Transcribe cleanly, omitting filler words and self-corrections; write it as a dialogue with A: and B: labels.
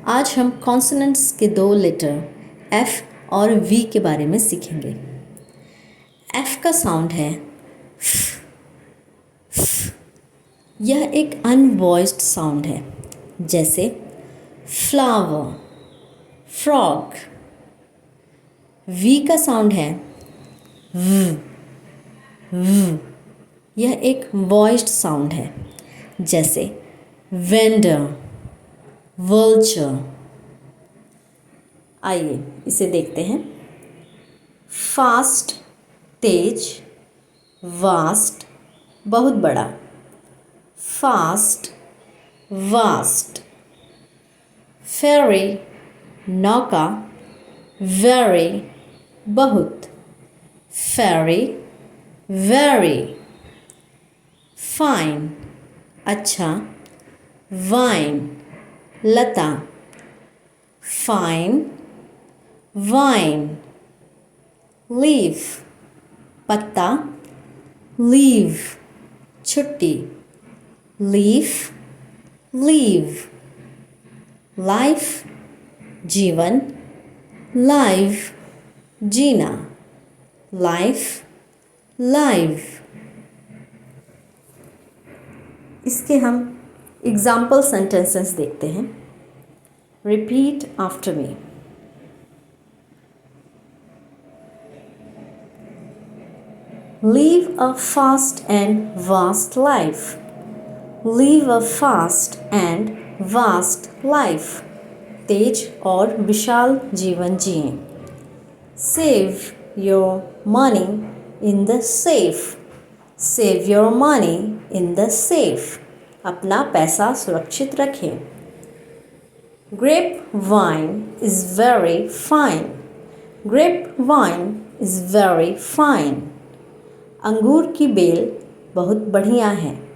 A: आज हम कॉन्सोनेंट्स के दो लेटर एफ और वी के बारे में सीखेंगे। एफ का साउंड है फ, फ। यह एक अनवॉइस्ड साउंड है, जैसे फ्लावर, फ्रॉग। वी का साउंड है v, v। यह एक वॉइस्ड साउंड है, जैसे वेंडर, वल्चर। आइए इसे देखते हैं। फास्ट, तेज, वास्ट, बहुत बड़ा। Fast, vast. फेरी, नौका, वेरी, बहुत। Ferry, very. फाइन, अच्छा। वाइन, लता। Fine, vine. लीफ, पत्ता। लीव, छुट्टी। Leaf, leave. लाइफ, जीवन। लाइव, जीना। Life, live. इसके हम एग्जाम्पल सेंटेंसेस देखते हैं। Repeat after me. Live a fast and vast life. Live a fast and vast life. तेज और विशाल जीवन जिएं। Save your money in the safe. Save your money in the safe. अपना पैसा सुरक्षित रखें। Grapevine is very fine. Grapevine is very fine. अंगूर की bell बहुत बढ़िया है।